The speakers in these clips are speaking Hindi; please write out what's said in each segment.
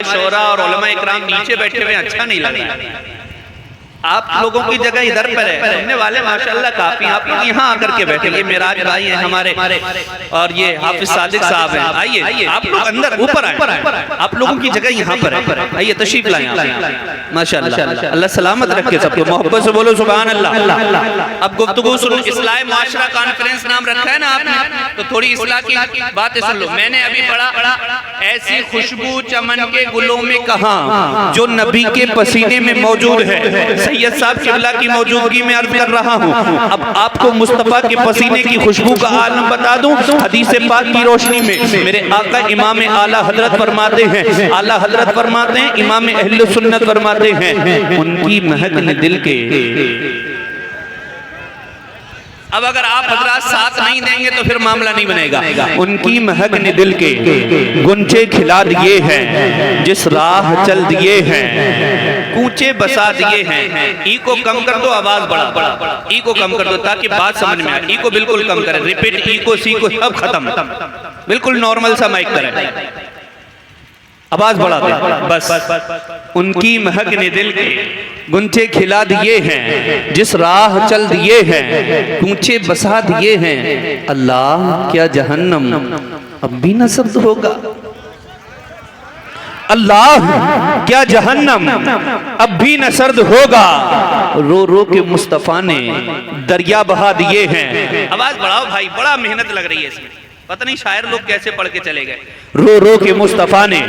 शोरा और उलमा इकराम नीचे बैठे हुए अच्छा नहीं लग रहा है। आप लोगों की जगह इधर पर है, सुनने वाले माशाल्लाह काफी, आप लोग यहाँ आकर के बैठे। ये मेराज भाई हैं हमारे, और ये हाफिज सादिक साहब हैं। आइए आप लोग अंदर ऊपर आए, आप लोगों की जगह यहाँ पर है। आइए तशरीफ लाएं माशाल्लाह। अल्लाह सलामत रखे सबको, मोहब्बत से बोलो सुभान अल्लाह। अब गुफ्तगू सुन, इस्लाह मुआशरा कॉन्फ्रेंस नाम रखा है ना आपने, तो थोड़ी इस्लाह की बातें सुन लो। मैंने अभी पढ़ा, ऐसी खुशबू चमन के गुलों में कहाँ जो नबी के पसीने में मौजूद है। सैयद साहब किबला की मौजूदगी में अर्ज कर रहा हूँ। अब आपको मुस्तफा के पसीने की खुशबू का आलम बता दूं। हदीस पाक की रोशनी में मेरे आका इमाम आला हजरत फरमाते हैं, आला हजरत फरमाते हैं, इमाम अहले सुन्नत फरमाते हैं, उनकी महक ने दिल के। अब अगर आप हजरात साथ नहीं देंगे तो फिर मामला नहीं बनेगा। उनकी महक ने दिल के गुंचे खिला दिए हैं, जिस राह चल दिए हैं, कूचे बसा दिए हैं। ई को कम कर दो, आवाज बढ़ा, ई को कम कर दो ताकि बात समझ में आए। ई को बिल्कुल कम करें, रिपीट ई को सी को सब खत्म, बिल्कुल नॉर्मल सा माइक करें, आवाज बढ़ा दे बस। उनकी महक ने दिल के गुंचे खिला दिए हैं, जिस राह चल दिए हैं, कूचे बसा दिए हैं। अल्लाह क्या जहन्नम अब भी न सर्द होगा, अल्लाह क्या जहन्नम अब भी न सर्द होगा। रो रो के मुस्तफा ने दरिया बहा दिए हैं। आवाज बढ़ाओ भाई, बड़ा मेहनत लग रही है इसमें, पता नहीं शायर लोग कैसे पढ़ के चले गए। रो रो के मुस्तफा ने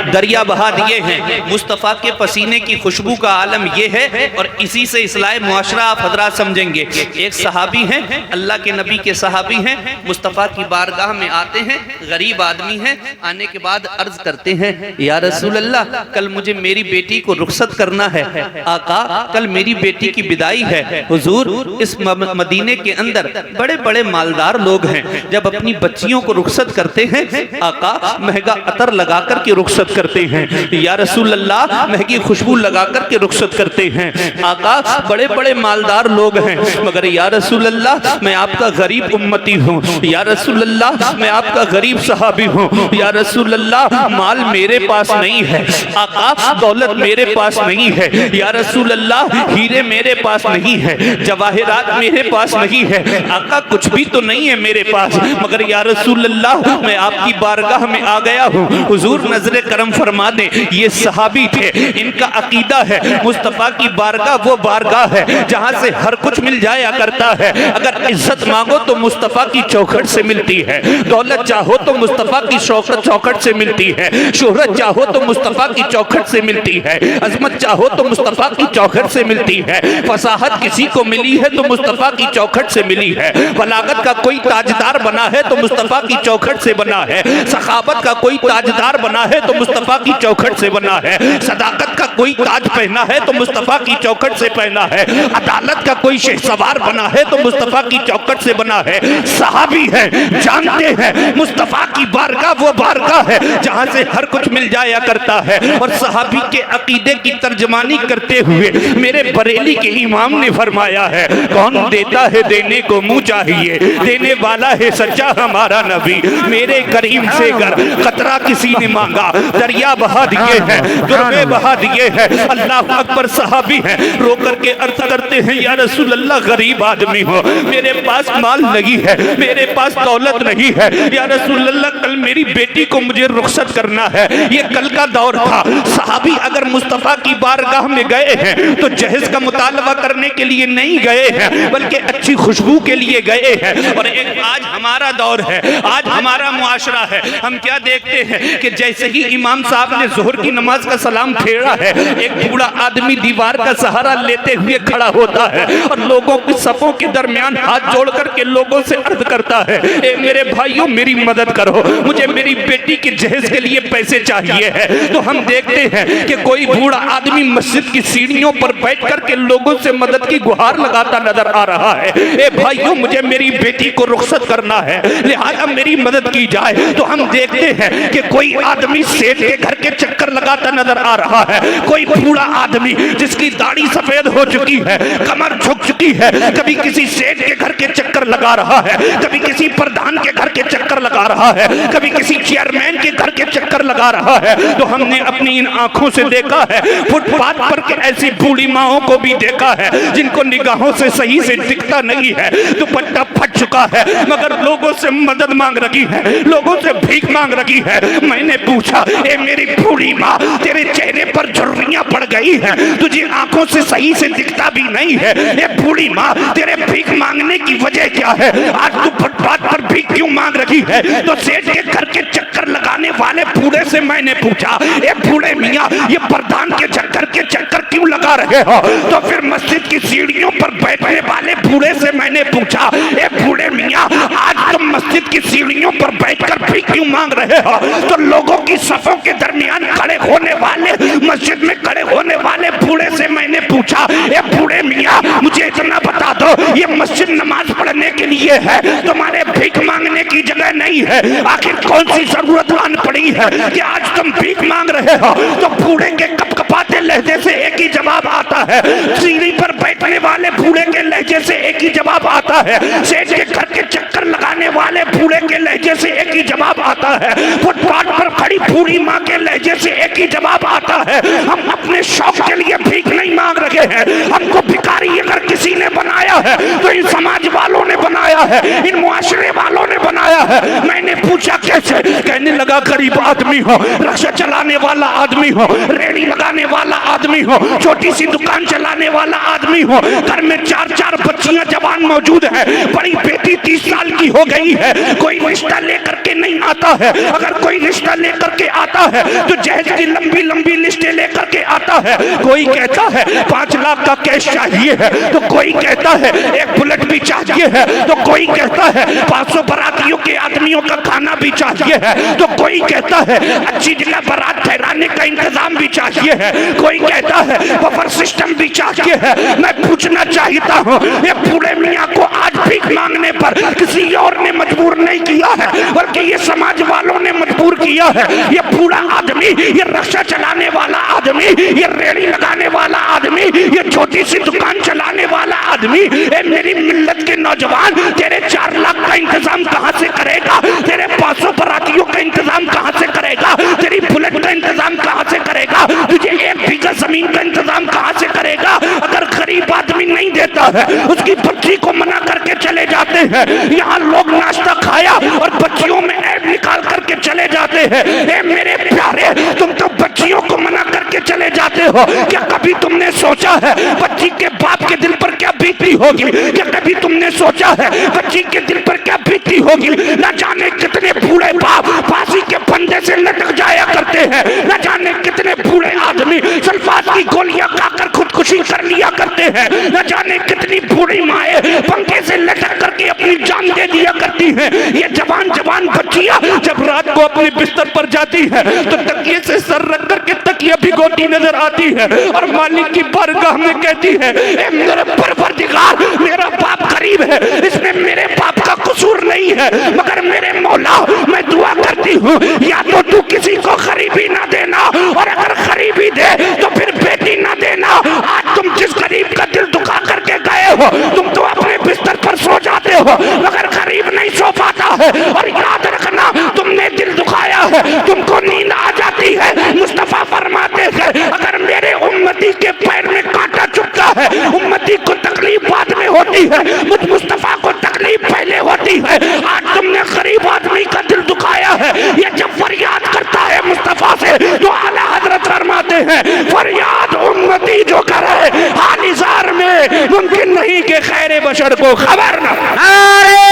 दरिया बहा दिए हैं। मुस्तफा के पसीने की खुशबू का आलम ये है, और इसी से इस्लाह मुआशरा आप हजरात समझेंगे। एक सहाबी हैं, अल्लाह के नबी के सहाबी हैं, मुस्तफा की बारगाह में आते हैं, गरीब आदमी हैं। आने के बाद अर्ज करते हैं, या रसूल अल्लाह, कल मुझे मेरी बेटी को रुखसत करना है। आका, कल मेरी बेटी की विदाई है। हुजूर, इस मदीने के अंदर बड़े बड़े मालदार लोग हैं, जब अपनी बच्चियों को रुखसत करते हैं, आका महंगा अतर लगा कर के रुखसत करते हैं। या रसूल अल्लाह, महंगी खुशबू लगा कर के रुखसत करते हैं। आका, बड़े बड़े मालदार लोग हैं, मगर या रसूल अल्लाह, मैं आपका गरीब उम्मती हूँ। या रसूल अल्लाह, मैं आपका गरीब सहाबी हूँ। या रसूल अल्लाह, माल मेरे पास नहीं है। आका, दौलत मेरे पास नहीं है। या रसूल अल्लाह, हीरे मेरे पास नहीं है, जवाहिरात मेरे पास नहीं है। आका, कुछ भी तो नहीं है मेरे पास, मगर या रसूल अल्लाह, मैं आपकी बारगाह में आ गया हूँ। हुजूर नजरे करम फरमा दें। ये सहाबी थे, इनका अकीदा है मुस्तफा की बारगाह वो बारगाह है जहाँ से हर कुछ मिल जाया करता है। अगर इज्जत मांगो तो मुस्तफा की चौखट से मिलती है, दौलत चाहो तो मुस्तफा की चौखट से मिलती है, शोहरत चाहो तो मुस्तफा की चौखट से मिलती है, अजमत चाहो तो मुस्तफा की चौखट से मिलती है, फसाहत किसी को मिली है तो मुस्तफा की चौखट से मिली है, बलागत का कोई ताजदार बना है तो मुस्तफा की चौखट से बना है, सखावत का कोई ताजदार बना है तो मुस्तफा की चौखट से बना है, सदाकत का कोई ताज पहना है तो मुस्तफा की चौखट से पहना है, अदालत का कोई शहसवार बना है तो मुस्तफा की चौखट से बना है। सहाबी है, जानते हैं मुस्तफा की बारगाह वो बारगाह है जहां से हर कुछ मिल जाया करता है। और सहाबी के अकीदे की तर्जमानी करते हुए मेरे बरेली के इमाम ने फरमाया है, कौन देता है देने को मुंह चाहिए, देने वाला है सच्चा हमारा नबी। मेरे करीम से घर कतरा किसी ने मांगा, दरिया बहा दिए हैं, दुर्बे बहा दिए हैं। अल्लाह अकबर। सहाबी हैं, रो करके अर्ज करते हैं, या रसूल अल्लाह, गरीब आदमी हो, मेरे पास माल नहीं है, मेरे पास दौलत नहीं है। या रसूल अल्लाह, कल मेरी बेटी को मुझे रुखसत करना है। ये कल का दौर था। सहाबी अगर मुस्तफा की बारगाह में गए हैं तो जहेज का मुतालबा करने के लिए नहीं गए हैं, बल्कि अच्छी खुशबू के लिए गए हैं। और एक आज हमारा दौर है, आज हमारा मुआशरा है। हम क्या देखते हैं कि जैसे ही इमाम साहब ने जोहर की नमाज का सलाम फेरा है, एक बूढ़ा आदमी दीवार का सहारा लेते हुए खड़ा होता है और लोगों के सफों के दरमियान हाथ जोड़ करके लोगों से अर्ज करता है, ए मेरे भाइयों, मेरी मदद करो, मुझे मेरी बेटी के जहेज के लिए पैसे चाहिए है। तो हम देखते हैं कि कोई बूढ़ा आदमी मस्जिद की सीढ़ियों पर बैठ करके लोगों से मदद की गुहार लगाता नजर आ रहा है, ए भाइयों, मुझे मेरी बेटी को रुखसत करना है, लिहाजा अब मेरी मदद की जाए। तो हम देखते हैं कि कोई आदमी सेठ के घर के चक्कर लगाता नजर आ रहा है, कोई बूढ़ा आदमी जिसकी दाढ़ी सफेद हो चुकी है, कमर झुक चुकी है, कभी किसी सेठ के घर के चक्कर लगा रहा है, कभी किसी प्रधान के घर के चक्कर लगा रहा है, कभी किसी चेयरमैन के घर के चक्कर लगा रहा है। तो हमने अपनी इन आंखों से देखा है फुटपाथ पर के ऐसी बूढ़ी माओं को भी देखा है जिनको निगाहों से सही से दिखता नहीं है, दुपट्टा फट चुका है, मगर लोगों से मदद मांग रही है, लोगों से भीख मांग रही है। मैंने पूछा, ए मेरी बूढ़ी माँ, तेरे चेहरे पर झुर्रियां पड़ गई हैं, तुझे आंखों से सही से दिखता भी नहीं है, ए बूढ़ी माँ तेरे भीख मांगने की वजह क्या है? आज तू फुटपाथ पर भीख क्यों मांग रही है? तो सेठ के घर के चक्कर लगाने वाले बूढ़े से मैंने पूछा, ए बूढ़े मियाँ, ये प्रधान के चक्कर क्यों लगा रहे हो? तो फिर मस्जिद की सीढ़ियों पर बैठने वाले बूढ़े से मैंने पूछा, ए बूढ़े मियाँ, आज तुम मस्जिद की सीढ़ियों पर बैठकर भीख क्यों मांग रहे हो? तो लोगों की सफों के दरमियान खड़े होने वाले, मस्जिद में खड़े होने वाले बूढ़े से मैंने पूछा, ए बूढ़े मियाँ, मुझे इतना बता दो, ये मस्जिद नमाज पढ़ने के लिए है, तुम्हारे भीख मांगने की जगह नहीं है। आखिर कौन सी जरूरत आन पड़ी है कि आज तुम भीख मांग रहे हो? तो बूढ़े के कपकपाते लहजे से एक ही जवाब आता है, सीढ़ी पर बैठने वाले बूढ़े के लहजे से एक ही जवाब आता है, सेठ के घर के चक्कर लगाने वाले बूढ़े के लहजे से एक ही जवाब आता है, फुटपाथ पर खड़ी बूढ़ी माँ के लहजे से एक ही जवाब आता है, हम अपने शौक के लिए भीख नहीं मांग रहे हैं। हमको भिखारी अगर किसी ने बनाया है तो इन समाज वालों ने बनाया है, इन मुआशरे वालों ने बनाया है। मैंने पूछा कैसे? कहने लगा, गरीब आदमी हो, रिक्शा चलाने वाला आदमी हो, रेड़ी लगाने वाला आदमी हो, छोटी सी दुकान चलाने वाला आदमी हो, घर में 4-4 बच्चियां जवान मौजूद है, बड़ी बेटी 30 साल की हो गई है, कोई रिश्ता लेकर के नहीं आता है, अगर कोई रिश्ता लेकर के आता है तो जहेज की लंबी लंबी लिस्टें लेकर के आता है। कोई कहता है 5 लाख का कैश चाहिए है, तो कोई कहता है 1 बुलेट भी चाहिए है, तो कोई कहता है 500 बारातियों के आदमियों का खाना भी चाहिए है, तो कोई कहता है अच्छी जगह बारात ठहराने का इंतजाम भी चाहिए है, कोई कहता है बफर सिस्टम भी चाहिए है। मैं पूछना चाहता हूँ, ये बूढ़े मियाँ को आज भीख मांगने पर किसी और ने मजबूर नहीं किया है, बल्कि ये समाज वालों ने मजबूर किया है। ये बूढ़ा आदमी, ये रिक्शा चलाने वाला आदमी, ये रेड़ी लगाने वाला आदमी, ये छोटी सी दुकान चलाने वाला आदमी, ए मेरी मिल्लत के नौजवान, तेरे 4 लाख का इंतजाम कहाँ से करेगा? तेरे 500 बारातियों का इंतजाम कहाँ से करेगा? तेरी बुलेट का इंतजाम कहाँ से करेगा? तुझे 1 बीघा जमीन का इंतजाम कहाँ से करेगा? अगर गरीब आदमी नहीं देता है, उसकी बच्ची को मना करके चले जाते हैं। यहाँ लोग नाश्ता खाया और बच्चियों में ऐब निकाल करके चले जाते हैं। ए मेरे प्यारे, तुम तो बच्चियों को मना करके चले जाते हो। क्या कभी तुमने सोचा है बच्ची के बाप के दिल पर क्या बीती होगी? क्या कभी तुमने सोचा है बच्ची के दिल पर क्या बीती होगी? न जाने कितने बूढ़े बाप फांसी के फंदे से लटक जाया करते हैं, न जाने कितने बूढ़े आदमी सल्फात की गोलियां खाकर खुदकुशी कर लिया करते हैं, न जाने कितनी बूढ़ी माएं पंखे से लटक करके अपनी जान दे दिया करती हैं। ये जवान जवान बच्चियां जब रात को अपने बिस्तर पर जाती है तो तकिए से सर रख करके तकिया भिगोती नजर आती है और मालिक की बारगाह में कहती है, ए मेरे परवरदिगार, मेरा बाप गरीब है, इसमें मेरे बाप का कसूर नहीं है, मगर मेरे मौला, मैं दुआ करती हूँ या तो तू किसी को गरीबी ना देना, और अगर गरीबी दे तो फिर बेटी ना देना। आज तुम जिस गरीब का दिल दुखा करके गए हो, तुम तो अपने बिस्तर पर सो जाते हो, मगर गरीब नहीं सो पाता है। और याद रखना, तुमने दिल दुखाया है, तुमको नींद आ जाती है। मुस्तफा फरमाते हैं, अगर मेरे उम्मती के पैर में कांटा चुभता है, उम्मती को तकलीफ बाद में होती है, मुझ मुस्तफा को तकलीफ पहले होती है। आज तुमने गरीब आदमी का दिल दुखाया है। ये जब फरियाद करता है मुस्तफा से तो आला हजरत फरमाते हैं, फरियाद उम्मती जो करे हालिजार में मुमकिन नहीं कि खैर बशर को खबर न। नारे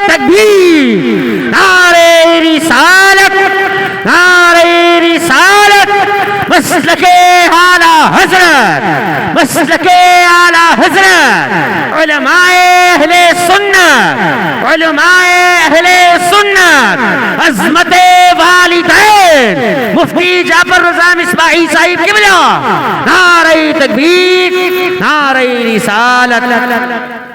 तकबीर, नारे रिसालत, नारे रिसालत, मसलके आला हजरत, मसलके आला हजरत, उलमाए अहले सुन्नत, उलमाए अहले सुन्नत, अज़मते वालिदैन मुफ्ती जाफर रज़ा मिसबाही साहिब क़िबला, नारे तकबीर, नारे रिसालत।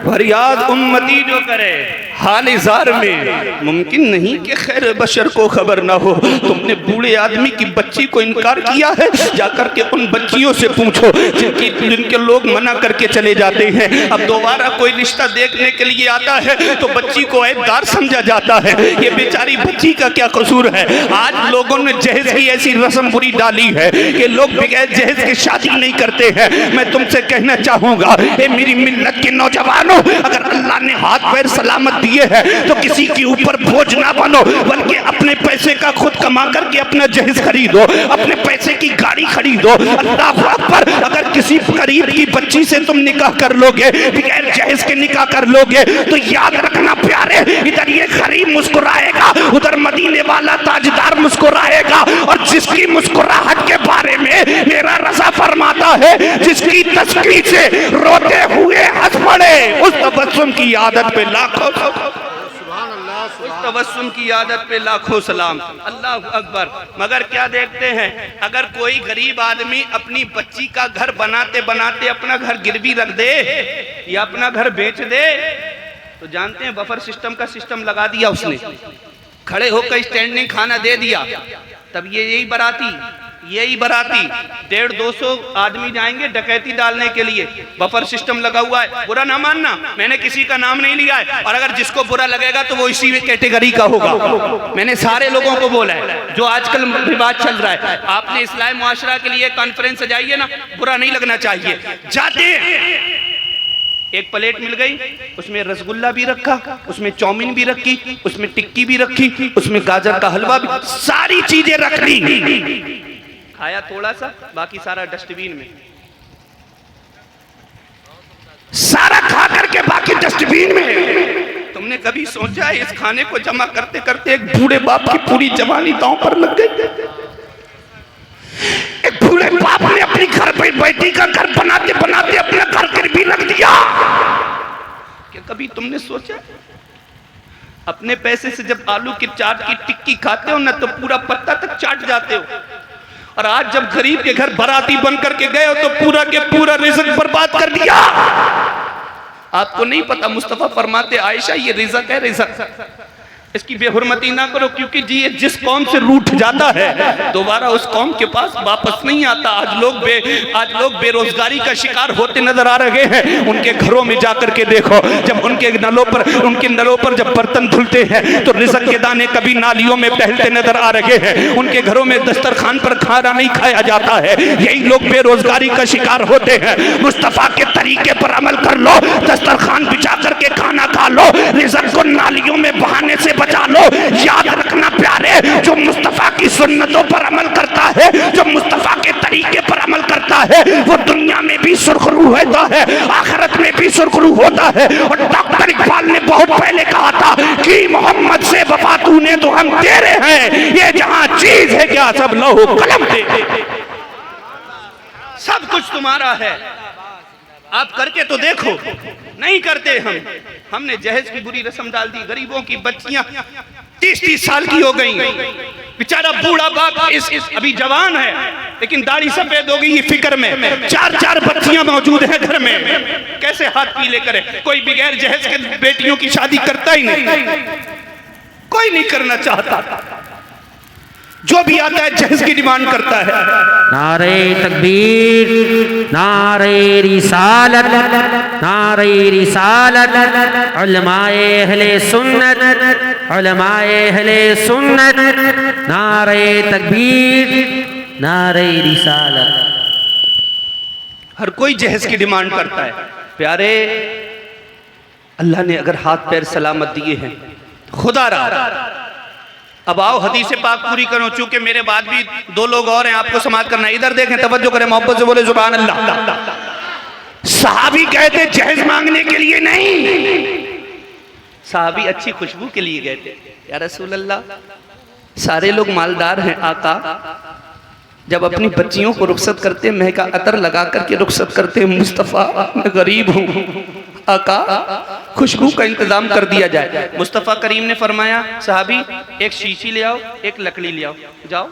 फरियाद उम्मती जो करे हाल जार में मुमकिन नहीं कि खैर बशर को खबर ना हो। तुमने बूढ़े आदमी की बच्ची को इनकार किया है, जाकर के उन बच्चियों से पूछो जिनके लोग मना करके चले जाते हैं। अब दोबारा कोई रिश्ता देखने के लिए आता है तो बच्ची को ऐबदार समझा जाता है। ये बेचारी बच्ची का क्या कसूर है? आज लोगों ने जहेज की ऐसी रस्म बुरी डाली है कि लोग बगैर जहेज के शादी नहीं करते हैं। मैं तुमसे कहना चाहूंगा, ए मेरी मिल्लत के नौजवानों, अगर अल्लाह ने हाथ पैर सलामत दिए हैं तो किसी के ऊपर बोझ ना बनो, बल्कि अपने पैसे का खुद कमा करके अपना जहेज खरीदो, अपने पैसे की गाड़ी खरीदो। अल्लाह अकबर। अगर किसी गरीब की बच्ची से तुम निकाह कर लोगे, बगैर जहेज के निकाह कर लोगे, तो याद रखना प्यारे, इधर ये गरीब मुस्कुराएगा, उधर मदीने वाला ताजदार मुस्कुराएगा। और जिसकी मुस्कुराहट के बारे में मेरा रज़ा फरमाता है, जिसकी तस्कीर से रोते हुए हंस पड़े, उस तबस्सुम की आदत पे लाखों तबस्सुम की आदत पे लाखों सलाम। अल्लाह अकबर। मगर क्या देखते हैं, अगर कोई गरीब आदमी अपनी बच्ची का घर बनाते बनाते अपना घर गिरवी रख दे या अपना घर बेच दे, तो जानते हैं बफर सिस्टम का सिस्टम लगा दिया उसने, खड़े होकर स्टैंडिंग खाना दे दिया। तब यही बराती 150-200 आदमी जाएंगे डकैती डालने के लिए। बफर सिस्टम लगा हुआ है। बुरा ना मानना, मैंने किसी का नाम नहीं लिया है, और अगर जिसको बुरा लगेगा तो वो इसी कैटेगरी का होगा। मैंने सारे लोगों को बोला है जो आजकल रिवाज चल रहा है। आपने इस्लामी मुआशरा के लिए कॉन्फ्रेंस सजाइए ना, बुरा नहीं लगना चाहिए। जाते एक प्लेट मिल गई, उसमें रसगुल्ला भी रखा, उसमें चाउमीन भी रखी, उसमें टिक्की भी रखी, उसमें गाजर का हलवा भी, सारी चीजें रख ली। खाया थोड़ा सा, बाकी सारा डस्टबिन में, सारा खा करके बाकी डस्टबिन में। तुमने कभी सोचा इस खाने को जमा करते करते एक बूढ़े बाप की पूरी जवानी दांव पर लग गई? एक बूढ़े बाप ने अपनी घर पे बेटी का घर बनाते बनाते अपना घर गिरवी रख दिया। क्या कभी तुमने सोचा? अपने पैसे से जब आलू की चाट की टिक्की खाते हो ना, तो पूरा पत्ता तक चाट जाते हो, और आज जब गरीब के घर बाराती बन करके गए हो तो पूरा के पूरा रिज़्क़ बर्बाद कर दिया। आपको नहीं पता, मुस्तफा फरमाते आयशा ये रिज़्क़ है, रिज़्क़ इसकी बेहुरमती ना करो, क्योंकि जी ये जिस कौम से रूठ जाता है दोबारा उस कौम के पास वापस नहीं आता। आज लोग बेरोजगारी का शिकार होते नजर आ रहे हैं। उनके घरों में जाकर के देखो, जब उनके नलों पर जब बर्तन धुलते हैं तो रिज़्क़ के दाने कभी नालियों में टहलते नजर आ रहे हैं। उनके घरों में दस्तरखान पर खाना नहीं खाया जाता है। यही लोग बेरोजगारी का शिकार होते हैं। मुस्तफा के तरीके पर अमल कर लो, दस्तरखान बिछा करके खाना खा लो, रिज़्क़ को नालियों में बहाने से बचा लो। याद रखना प्यारे, जो मुस्तफा की सुन्नतों पर अमल करता है, जो मुस्तफा के तरीके पर अमल करता है, वो दुनिया में भी सुरखरू होता है, आखिरत में भी सुरखरू होता है। और डॉक्टर इकबाल ने बहुत पहले कहा था कि मोहम्मद से वफा तूने तो हम तेरे हैं, ये जहां चीज है क्या सब लौह कलम दे, सब कुछ तुम्हारा है, आप करके तो देखो। नहीं करते हमने जहेज की बुरी रस्म डाल दी। गरीबों की बच्चियां 30-30 साल की हो गई, बेचारा बूढ़ा बाप अभी जवान है लेकिन दाढ़ी सफेद हो गई ये फिक्र में, 4-4 बच्चियां मौजूद हैं घर में, कैसे हाथ पीले करे। कोई बगैर जहेज के बेटियों की शादी करता ही नहीं, कोई नहीं करना चाहता, जो भी आता है जहेज की डिमांड करता है। नारे तकबीर, नारे रिसालत, नारे रिसालत, उलमाए अहले सुन्नत, उलमाए अहले सुन्नत, नारे तकबीर, नारे रिसालत। हर कोई जहेज की डिमांड करता है। प्यारे, अल्लाह ने अगर हाथ पैर सलामत दिए हैं, खुदा रहा। अब आओ हदीस पाक पूरी करो, चूंकि मेरे बाद भी 2 लोग और हैं, आपको समाप्त करना है। इधर देखें, तवज्जो करें, मोहब्बत से बोले सुभान अल्लाह। सहाबी गए थे जहेज मांगने के लिए नहीं, सहाबी अच्छी खुशबू के लिए गए थे। या रसूल अल्लाह, सारे लोग मालदार हैं आका, जब अपनी बच्चियों को रुखसत करते महका अतर लगा करके रुखसत करते, मुस्तफ़ा मैं गरीब हूँ आका, खुशबू का इंतजाम कर दिया जाए। मुस्तफ़ा करीम ने फरमाया, साहबी एक शीशी ले आओ, एक लकड़ी ले आओ, जाओ।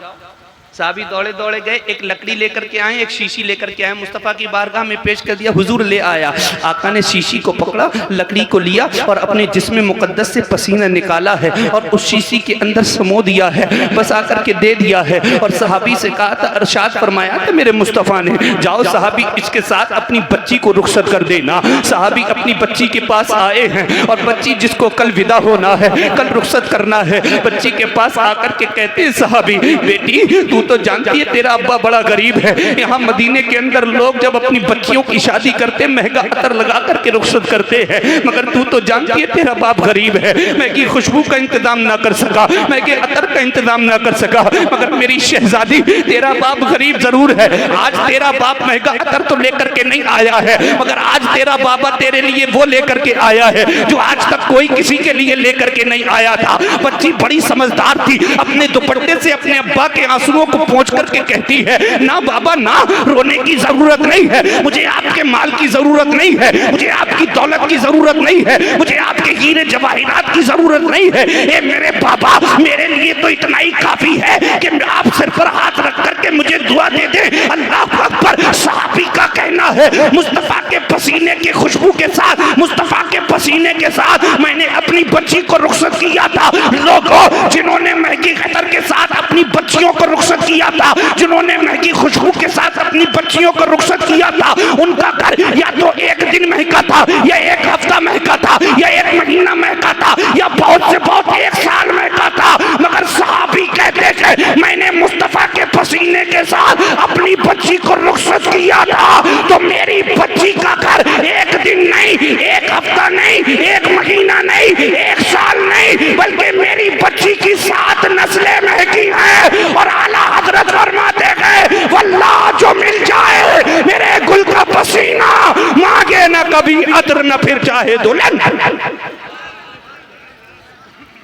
साहबी दौड़े दौड़े गए, एक लकड़ी लेकर के आए, एक शीशी लेकर के आए, मुस्तफ़ा की बारगाह में पेश कर दिया। हुजूर ले आया। आका ने शीशी को पकड़ा, लकड़ी को लिया और अपने जिस्म मुक़द्दस से पसीना निकाला है और उस शीशी के अंदर समो दिया है, बस आकर के दे दिया है। और सहाबी से कहा था, अरशाद फरमाया था मेरे मुस्तफ़ा ने, जाओ सहाबी इसके साथ अपनी बच्ची को रुखसत कर देना। सहाबी अपनी बच्ची के पास आए हैं और बच्ची जिसको कल विदा होना है, कल रुखसत करना है, बच्ची के पास आकर के कहते हैं, सहाबी बेटी तू तो जानती है तेरा अब्बा बड़ा गरीब है। यहाँ मदीने के अंदर लोग जब अपनी बच्चियों की शादी करते महंगा अतर लगा करके रुखसत करते हैं, मगर तू तो जानती है तेरा बाप गरीब है। मैं की खुशबू का इंतजाम ना कर सका, मैं के अतर का इंतजाम ना कर सका, मगर मेरी शहजादी तेरा बाप गरीब जरूर है। आज तेरा बाप महंगा अतर तो लेकर के नहीं आया है, मगर आज तेरा बाबा तेरे लिए वो लेकर के आया है जो आज तक कोई किसी के लिए लेकर के नहीं आया था। बच्ची बड़ी समझदार थी, अपने दुपट्टे से अपने अब्बा के आंसुओं को पोंछ करके कहती है, ना बाबा ना, रोने की जरूरत नहीं है, मुझे आपके माल की जरूरत नहीं है, मुझे आपकी दौलत की जरूरत नहीं है, मुझे आपके हीरे जवाहिरात की जरूरत नहीं है। ए मेरे बाबा, मेरे लिए तो इतना ही काफी है कि आप सिर पर हाथ रख करके मुझे दुआ दे दे। अल्लाह अकबर। सहाबी का कहना है, मुस्तफा के पसीने की खुशबू के साथ, मुस्तफा के पसीने के साथ मैंने अपनी बच्ची को रुखसत किया था। लोगों जिन्होंने महंगी खतर के साथ अपनी बच्चियों को रुखसत किया था, जिन्होंने महंगी खुशबू के साथ अपनी बच्चियों को रुखसत किया था, उनका घर या तो एक दिन महका था, या एक हफ्ता महका था, या एक महीना महका था, या बहुत से बहुत एक साल महका था, मगर सहाबी कहते थे मैंने मुस्तफा के पसीने के साथ अपनी बच्ची को रुखसत किया था। तो मेरी बच्ची का घर एक दिन नहीं, एक हफ्ता नहीं, एक महीना नहीं, एक साल नहीं, बल्कि मेरी बच्ची की 7 नस्लें महकी हैं। और आला हजरत फरमाते गए, वल्लाह जो मिल जाए मेरे गुल का पसीना, मांगे न कभी अतर न फिर चाहे दुल्हन,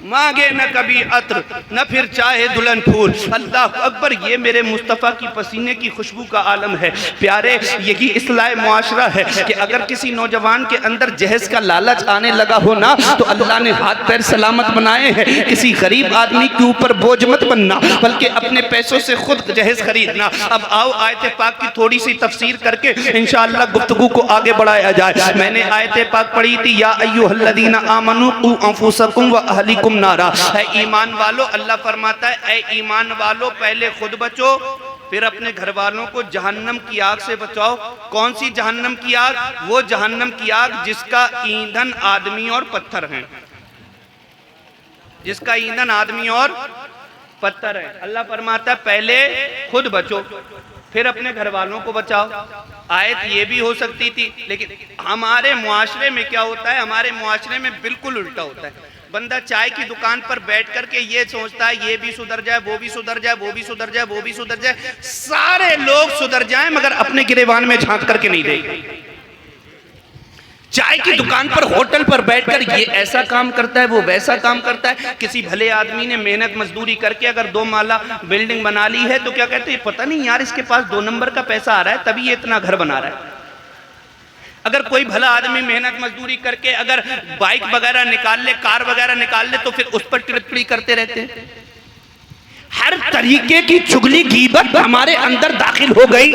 मांगे न कभी अत्र न फिर चाहे दुल्हन फूल। अल्लाह अकबर। ये मेरे मुस्तफ़ा की पसीने की खुशबू का आलम है। प्यारे, यही इस्लाह मुआशरा है कि अगर किसी नौजवान के अंदर जहेज का लालच आने लगा हो ना, तो अल्लाह ने हाथ पैर सलामत बनाए हैं। किसी गरीब आदमी के ऊपर बोझ मत बनना, बल्कि अपने पैसों से खुद जहेज खरीदना। अब आओ आयत पाक की थोड़ी सी तफसीर करके इंशाअल्लाह गुफ्तगू को आगे बढ़ाया जाए। मैंने आयत पाक पढ़ी थी, या अय्युहल्लज़ीना आमनू क़ू अंफुसकुम व अहलिकुम नारा। है ईमान वालों, अल्लाह फरमाता है, ऐ ईमान वालों पहले खुद बचो, फिर अपने घर वालों को जहन्नम की आग से बचाओ। कौन सी जहन्नम की आग? वो जहन्नम की आग जिसका ईंधन आदमी और पत्थर है, जिसका ईंधन आदमी और पत्थर है। अल्लाह फरमाता है पहले खुद बचो, फिर अपने घर वालों को बचाओ। आयत ये भी हो सकती थी, लेकिन हमारे मुआशरे में क्या होता है, हमारे मुआशरे में बिल्कुल उल्टा होता है। बंदा चाय की दुकान पर बैठ करके ये सोचता है ये भी सुधर जाए, वो भी सुधर जाए, वो भी सुधर जाए, वो भी सुधर जाए, सारे लोग सुधर जाएं, मगर अपने गिरेबान में झांक करके नहीं देखे। चाय की दुकान पर, होटल पर बैठकर ये ऐसा काम करता है, वो वैसा काम करता है। किसी भले आदमी ने मेहनत मजदूरी करके अगर 2 माला बिल्डिंग बना ली है, तो क्या कहते हैं, पता नहीं यार इसके पास 2 नंबर का पैसा आ रहा है, तभी ये इतना घर बना रहा है। अगर कोई भला आदमी मेहनत मजदूरी करके अगर बाइक वगैरह निकाल ले, कार वगैरह निकाल ले, तो फिर उस पर टिप्पणी करते रहते हैं। हर तरीके की चुगली गीबत हमारे अंदर दाखिल हो गई।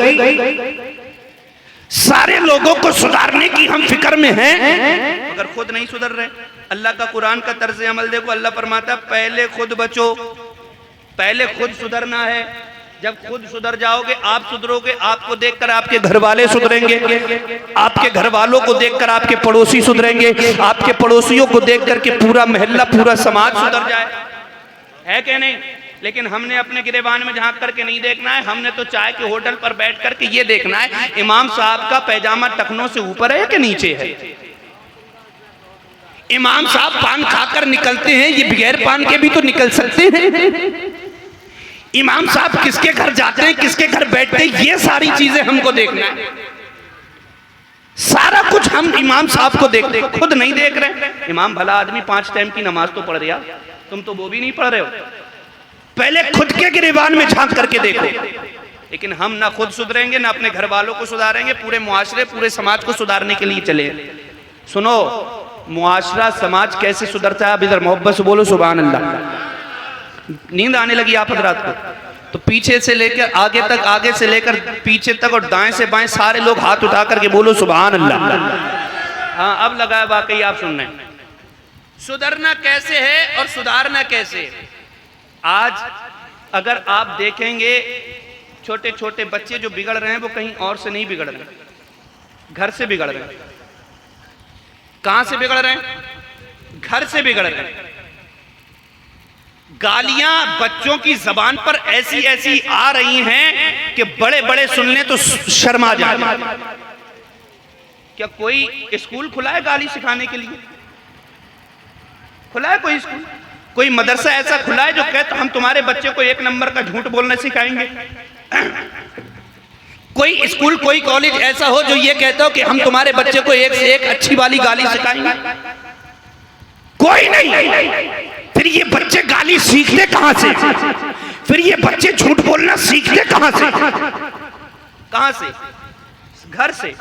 सारे लोगों को सुधारने की हम फिक्र में हैं, मगर खुद नहीं सुधर रहे। अल्लाह का कुरान का तर्ज अमल देखो, अल्लाह फरमाता है पहले खुद बचो, पहले खुद सुधरना है। जब खुद सुधर जाओगे, आप सुधरोगे, आपको देखकर आपके घर वाले सुधरेंगे, आपके घर वालों को देखकर आपके पड़ोसी सुधरेंगे, आपके पड़ोसियों को देख करके पूरा मोहल्ला, पूरा समाज सुधर जाए, है क्या नहीं? लेकिन हमने अपने गिरेबान में झांक करके नहीं देखना है। हमने तो चाय के होटल पर बैठ करके ये देखना है इमाम साहब का पैजामा टखनों से ऊपर है कि नीचे है। इमाम साहब पान खाकर निकलते हैं, ये बगैर पान के भी तो निकल सकते हैं। इमाम साहब किसके घर जाते हैं, किसके घर बैठते हैं, ये सारी चीजें हमको देखना है। सारा कुछ हम इमाम साहब को देखते, खुद नहीं देख रहे। इमाम भला आदमी 5 टाइम की नमाज तो पढ़ रहा, तुम तो वो भी नहीं पढ़ रहे हो। पहले खुद के गिरेबान में झांक करके देखो। लेकिन हम ना खुद सुधरेंगे, ना अपने घर वालों को सुधारेंगे, पूरे मुआशरे, पूरे समाज को सुधारने के लिए चले। सुनो, मुआशरा समाज कैसे सुधरता है, अब इधर मोहब्बत से बोलो सुभान अल्लाह। नींद आने लगी आप हजरात को। तो पीछे से लेकर आगे तक, आगे से लेकर पीछे तक और दाएं से बाएं सारे लोग हाथ उठा करके बोलो सुभान अल्लाह। हाँ अब लगा वाकई आप सुन रहे हैं। सुधरना कैसे है और सुधारना कैसे है? आज अगर आप देखेंगे छोटे छोटे बच्चे जो बिगड़ रहे हैं वो कहीं और से नहीं बिगड़ रहे, घर से बिगड़ रहे हैं। कहां से बिगड़ रहे हैं? घर से बिगड़ रहे हैं। गालियां बच्चों की जबान पर ऐसी ऐसी आ रही हैं कि बड़े बड़े सुनने तो शर्मा जाए। क्या कोई स्कूल खुला है गाली सिखाने के लिए? खुला है कोई स्कूल? कोई मदरसा ऐसा खुला है जो कहता हम तुम्हारे बच्चे को 1 नंबर का झूठ बोलना सिखाएंगे? कोई स्कूल कोई कॉलेज ऐसा हो जो ये कहता हो कि हम तुम्हारे बच्चे को एक से एक अच्छी वाली गाली सिखाएंगे? कोई नहीं। फिर ये बच्चे गाली सीखते कहां से? फिर ये बच्चे झूठ बोलना सीखते कहां से? कहां से? घर से।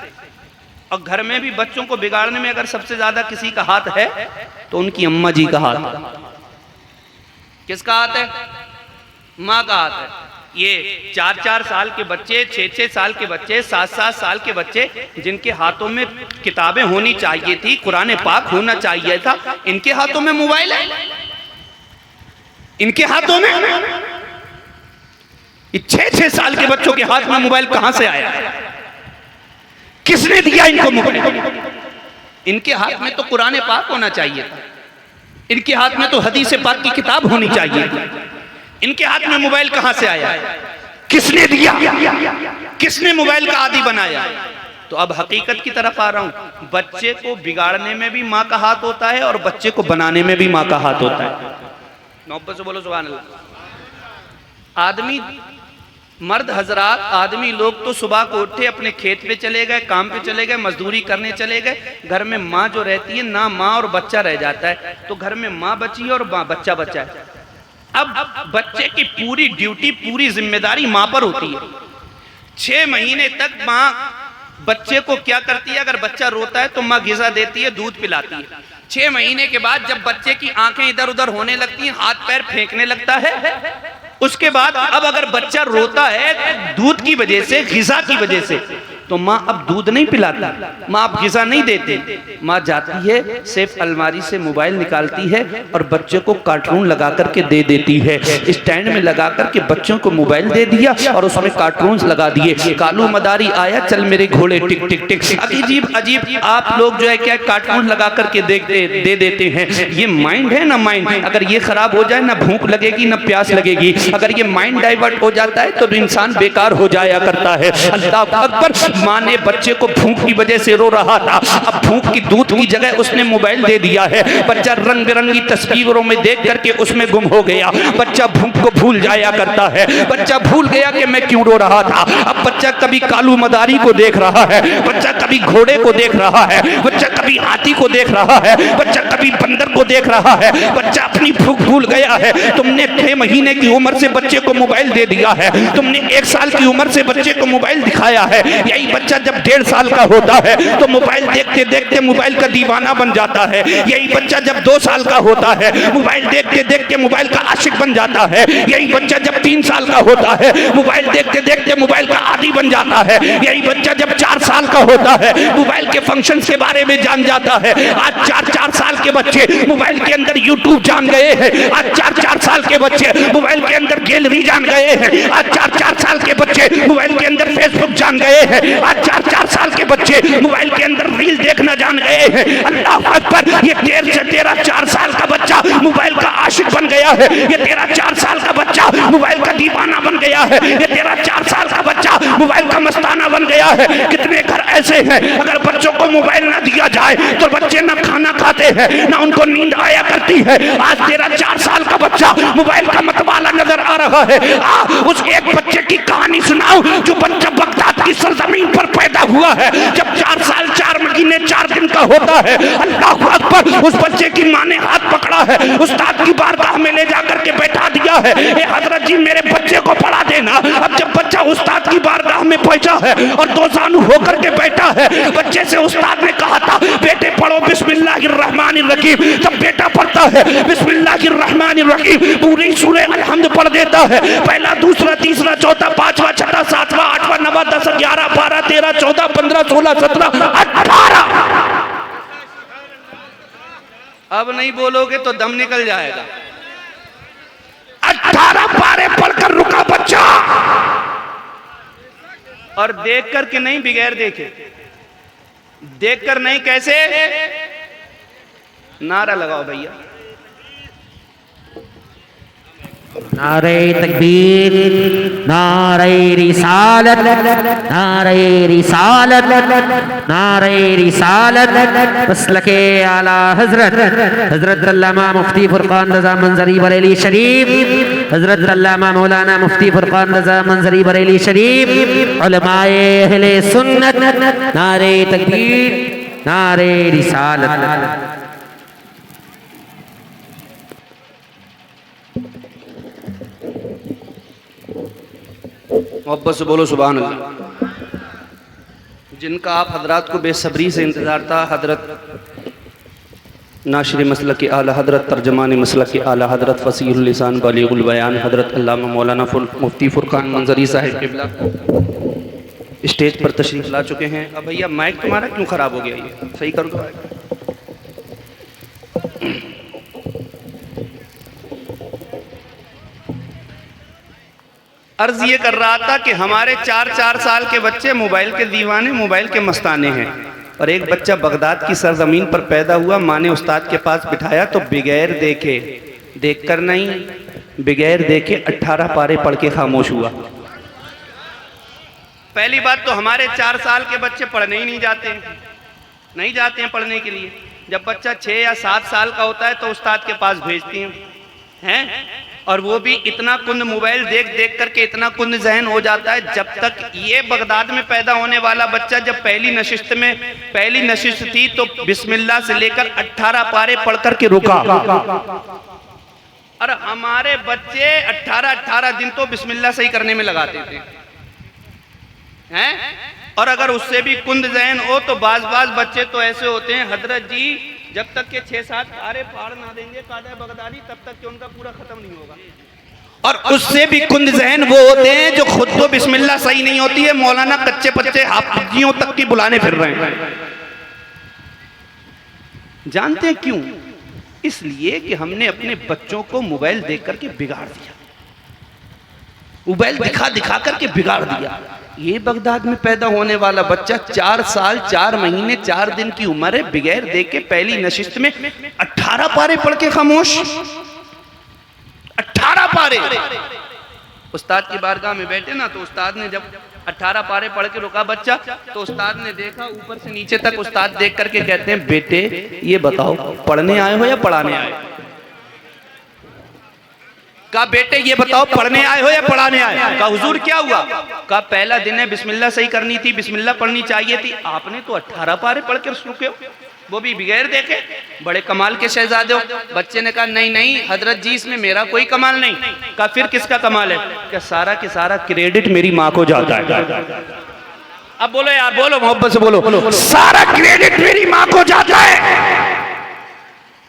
और घर में भी बच्चों को बिगाड़ने में अगर सबसे ज्यादा किसी का हाथ है तो उनकी अम्मा जी का हाथ है। किसका हाथ है? माँ का हाथ है। ये 4-4 साल के बच्चे, 6-6 साल के बच्चे, 7-7 साल के बच्चे जिनके हाथों में किताबें होनी चाहिए थी, कुरान पाक होना चाहिए था, इनके हाथों में मोबाइल है। इनके हाथों में 6-6 साल के बच्चों के हाथ में मोबाइल कहां से आया? किसने दिया इनको मोबाइल? इनके हाथ में तो कुरान पाक होना चाहिए था, इनके हाथ में तो हदीस पाक की किताब होनी चाहिए थी। इनके हाथ में मोबाइल कहां से आया? किसने दिया? किसने मोबाइल का आदी बनाया? तो अब हकीकत की तरफ आ रहा हूं। बच्चे को बिगाड़ने में भी मां का हाथ होता है और बच्चे को बनाने में भी मां का हाथ होता है। मोहब्बत से बोलो सुभान अल्लाह। आदमी, मर्द हजरात, आदमी लोग तो सुबह को उठे, अपने खेत पे चले गए, काम पे चले गए, मजदूरी करने चले गए। घर में माँ जो रहती है ना, माँ और बच्चा रह जाता है। तो घर में माँ बची है और बच्चा बचा है। अब बच्चे की पूरी ड्यूटी, पूरी जिम्मेदारी माँ पर होती है। 6 महीने तक माँ बच्चे को क्या करती है? अगर बच्चा रोता है तो माँ ग़िज़ा देती है, दूध पिलाती है। 6 महीने के बाद जब बच्चे की आंखें इधर उधर होने लगती हैं, हाथ पैर फेंकने लगता है, उसके बाद अब अगर बच्चा रोता है दूध की वजह से, ग़िज़ा की वजह से, तो माँ अब दूध नहीं पिलाती, माँ अब ग़िज़ा नहीं देती। माँ जाती है, सिर्फ अलमारी से मोबाइल निकालती है और बच्चे को कार्टून लगा करके दे देती है। स्टैंड में लगा करके बच्चों को मोबाइल दे दिया और उसमें कार्टून्स लगा दिए। कालू मदारी आया, चल मेरे घोड़े टिक टिक टिक। अजीब अजीब आप लोग जो है क्या कार्टून लगा करके दे देते हैं। ये माइंड है ना, माइंड अगर ये खराब हो जाए ना भूख लगेगी ना प्यास लगेगी। अगर ये माइंड डाइवर्ट हो जाता है तो इंसान बेकार हो जाया करता है। अल्लाह अकबर। माँ ने बच्चे को भूख की वजह से रो रहा था, अब भूख की दूध की जगह उसने मोबाइल दे दिया है। बच्चा रंग बिरंगी तस्वीरों में देख करके उसमें गुम हो गया। बच्चा भूख को भूल जाया करता है। बच्चा भूल गया कि मैं क्यों रो रहा था। अब बच्चा कभी कालू मदारी को देख रहा है, बच्चा कभी घोड़े को देख रहा है, बच्चा कभी हाथी को देख रहा है, बच्चा कभी बंदर को देख रहा है। बच्चा अपनी भूख भूल गया है। तुमने 6 महीने की उम्र से बच्चे को मोबाइल दे दिया है, तुमने 1 साल की उम्र से बच्चे को मोबाइल दिखाया है। यही बच्चा जब 1.5 साल का होता है तो मोबाइल देखते देखते मोबाइल का दीवाना बन जाता है। यही बच्चा जब 2 साल का होता है मोबाइल देखते देखते मोबाइल का आशिक बन जाता है। यही बच्चा जब 3 साल का होता है मोबाइल देखते देखते मोबाइल का आदी बन जाता है। यही बच्चा जब 4 साल का होता है मोबाइल के फंक्शन के बारे में जान जाता है। आज 4-4 साल के बच्चे मोबाइल के अंदर यूट्यूब जान गए हैं। आज 4-4 साल के बच्चे मोबाइल के अंदर गैलरी जान गए हैं। आज 4-4 साल के बच्चे मोबाइल के अंदर फेसबुक जान गए हैं। आज 4-4 साल के बच्चे मोबाइल के अंदर रील देखना जान गए हैं। अल्लाह अकबर। ये 1.5 से 4 साल का बच्चा मोबाइल का आशिक बन गया है। ये 4 साल का बच्चा मोबाइल का दीवाना बन गया है। ये 4 साल का बच्चा मोबाइल का मस्ताना बन गया है। कितने घर ऐसे हैं अगर बच्चों को मोबाइल ना दिया जाए तो बच्चे ना खाना खाते हैं ना उनको नींद आया करती है। आज 4 साल का बच्चा मोबाइल का मतवाला नजर आ रहा है। उस एक बच्चे की कहानी सुनाओ जो बच्चा बगदाद की सरजमीन पर पैदा हुआ है। जब 4 साल 4 महीने 4 दिन का होता है, अल्लाह अकबर, उस बच्चे की माँ ने हाथ पकड़ा है, उस्ताद की बारगाह में ले जाकर के बैठा दिया है। ए हजरत जी मेरे बच्चे को पढ़ा देना। अब जब बच्चा बच्चा उस्ताद की बारगाह में पहुंचा है और दो जानू होकर के बैठा है। बच्चे से उस्ताद ने कहा था बेटे पढ़ो बिस्मिल्लाहिर्रहमानिर्रहीम। जब बेटा पढ़ता है बिस्मिल्लाहिर्रहमानिर्रहीम पूरी सूरह अलहम्द पढ़ देता है, पहला दूसरा तीसरा चौथा पांचवा छठा सातवां आठवां नवा 10 11 12 13 14 15 16 17 18। अब नहीं बोलोगे तो दम निकल जाएगा। 18 पारे पढ़कर रुका बच्चा, और देख कर के नहीं, बगैर देखे, देख कर नहीं, कैसे? नारा लगाओ भैया। नारे तकबीर, नारे रिसालत, नारे रिसालत, नारे रिसालत। मसलके आला हजरत हजरत अल्लामा मुफ्ती फुरकान रज़ा मंजरी बरेली शरीफ, हजरत अल्लामा मौलाना मुफ्ती फुरकान रज़ा मंजरी बरेली शरीफ, उलमाए अहले सुन्नत। नारे तकबीर, नारे रिसालत। मोहब्बत से बोलो सुभान अल्लाह। जिनका आप हजरात को बेसब्री से इंतज़ार था, हजरत नाशिर मसलक आला हजरत तर्जमान मसलक आला हजरत फसीहुल लिसान बलीगुल बयान हजरत अल्लामा मौलाना मुफ्ती फुरकान मंजरी साहिब क़िबला स्टेज पर तशरीफ़ ला चुके हैं। अब भैया माइक तुम्हारा क्यों ख़राब हो गया, ये सही कर दो। अर्ज ये कर रहा था कि हमारे 4 साल के बच्चे मोबाइल के दीवाने, मोबाइल के मस्ताने हैं। और एक बच्चा बगदाद की सरजमीन पर पैदा हुआ, माँ ने उस्ताद के पास बिठाया तो बगैर देखे, देखकर नहीं, बगैर देखे 18 पारे पढ़ के खामोश हुआ। पहली बात तो हमारे 4 साल के बच्चे पढ़ने ही नहीं जाते हैं पढ़ने के लिए। जब बच्चा 6 या 7 साल का होता है तो उस्ताद के पास भेजती हैं, और वो भी इतना कुंद मोबाइल देख देख करके इतना कुंद जहन हो जाता है। जब तक ये बगदाद में पैदा होने वाला बच्चा जब पहली नशिस्त थी तो बिस्मिल्लाह से लेकर 18 पारे पढ़ करके रुका। और हमारे बच्चे 18 दिन तो बिस्मिल्लाह सही करने में लगाते थे हैं। और अगर उससे भी कुंद जहन हो तो बाज बच्चे तो ऐसे होते हैं, हजरत जी जब तक के 6-7 पारे पार ना देंगे कादा बगदादी तब तक के उनका पूरा खत्म नहीं होगा। और उससे भी कुंद जहन वो होते हैं जो खुद तो बिस्मिल्लाह सही नहीं होती है, मौलाना कच्चे पच्चे हाफिजियों तक की बुलाने फिर रहे हैं। जानते हैं क्यों? इसलिए कि हमने अपने बच्चों को मोबाइल देख करके बिगाड़ दिया, मोबाइल दिखा दिखा करके बिगाड़ दिया। ये बगदाद में पैदा होने वाला बच्चा 4 साल 4 महीने 4 दिन की उम्र है, बगैर देख के पहली नशिस्त में 18 पारे पढ़ के खामोश। 18 पारे। उस्ताद की बारगाह में बैठे ना, तो उस्ताद ने जब 18 पारे पढ़ के रुका बच्चा, तो उस्ताद ने देखा ऊपर से नीचे तक। उस्ताद देख करके कहते हैं बेटे ये बताओ पढ़ने आए हो या पढ़ाने आए हो? कहा बेटे ये बताओ पढ़ने आए हो या पढ़ाने आए? कहा हुजूर क्या हुआ? कहा पहला दिन है, बिस्मिल्लाह सही करनी थी, बिस्मिल्लाह पढ़नी चाहिए थी, आपने तो 18 पारे पढ़ के रुके हो, वो भी बगैर देखे। बड़े कमाल के शहजादे हो। बच्चे ने कहा नहीं हजरत जी इसमें मेरा कोई कमाल नहीं। कहा फिर किसका कमाल है? क्या सारा के सारा क्रेडिट मेरी माँ को जाता है। अब बोलो यार, बोलो मोहब्बत से बोलो, सारा क्रेडिट मेरी माँ को जाता है।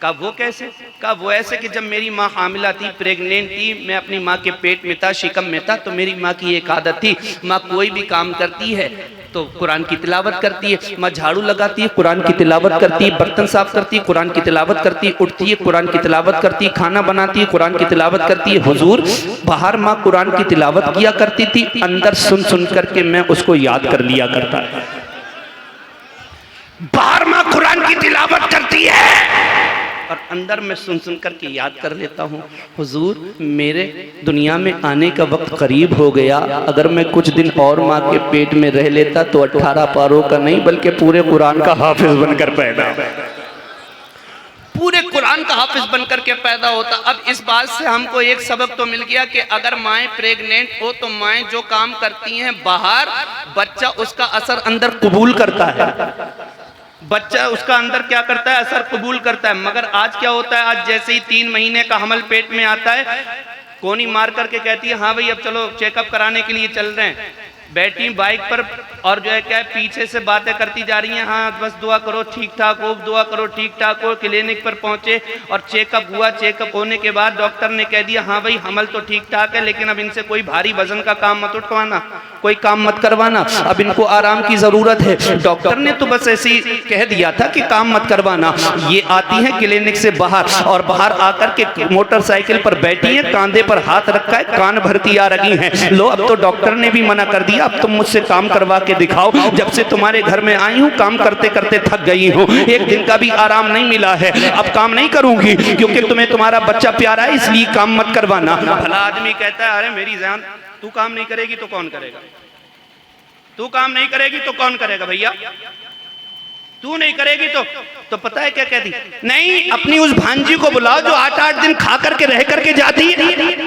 कहा वो कैसे? कहा वो ऐसे कि जब मेरी माँ हामिला थी, प्रेग्नेंट थी, मैं अपनी माँ के पेट में था, शिकम में था, तो मेरी माँ की एक आदत थी, माँ कोई भी काम करती है तो कुरान की तिलावत करती है। माँ झाड़ू लगाती है, कुरान की तिलावत करती है, बर्तन साफ करती है, कुरान की तिलावत करती है, उठती है, कुरान की तिलावत करती है, खाना बनाती है, कुरान की तिलावत करती है। हुजूर बाहर माँ कुरान की तिलावत किया करती थी, अंदर सुन सुन करके मैं उसको याद कर लिया करता। बाहर माँ कुरान की तिलावत करती है और अंदर मैं सुन सुन करके याद कर लेता हूँ। हुजूर मेरे दुनिया में आने का वक्त करीब हो गया, अगर मैं कुछ दिन और माँ के पेट में रह लेता तो 18 पारों का नहीं बल्कि पूरे कुरान का हाफिज बनकर पैदा, पूरे कुरान का हाफिज बनकर के पैदा होता। अब इस बात से हमको एक सबक तो मिल गया कि अगर माएँ प्रेग्नेंट हो तो माएँ जो काम करती हैं बाहर, बच्चा उसका असर अंदर कबूल करता है, बच्चा उसका अंदर क्या करता है, असर कबूल करता है। मगर आज क्या होता है, आज जैसे ही 3 महीने का हमल पेट में आता है, कोनी मार करके कहती है हाँ भाई अब चलो चेकअप कराने के लिए चल रहे हैं। बैठी बाइक पर और जो है क्या पीछे से बातें करती जा रही हैं, हाँ बस दुआ करो ठीक ठाक हो, दुआ करो ठीक ठाक हो। क्लिनिक पर पहुंचे और चेकअप हुआ। चेकअप होने के बाद डॉक्टर ने कह दिया हाँ भाई हमल तो ठीक ठाक है, लेकिन अब इनसे कोई भारी वजन का काम मत उठवाना, कोई काम मत करवाना, अब इनको आराम की जरूरत है। डॉक्टर ने तो बस ऐसे ही कह दिया था कि काम मत करवाना। ये आती है क्लिनिक से बाहर और बाहर आकर के मोटरसाइकिल पर बैठी है, कांधे पर हाथ रखा है, कान भरती आ रही हैं। लो अब तो डॉक्टर ने भी मना कर दिया, अब तुम मुझसे काम करवा के दिखाओ। जब से तुम्हारे घर में आई हूँ काम करते करते थक गई हूँ, एक दिन का भी आराम नहीं मिला है, अब काम नहीं करूंगी क्योंकि तुम्हें तुम्हारा बच्चा प्यारा है, इसलिए काम मत करवाना। भला आदमी कहता है अरे मेरी जान तू काम नहीं करेगी तो कौन करेगा, तू काम नहीं करेगी तो कौन करेगा भैया, तू नहीं करेगी तो पता है क्या कहती, नहीं अपनी उस भांजी को बुलाओ जो 8-8 दिन खा करके रह करके जाती है,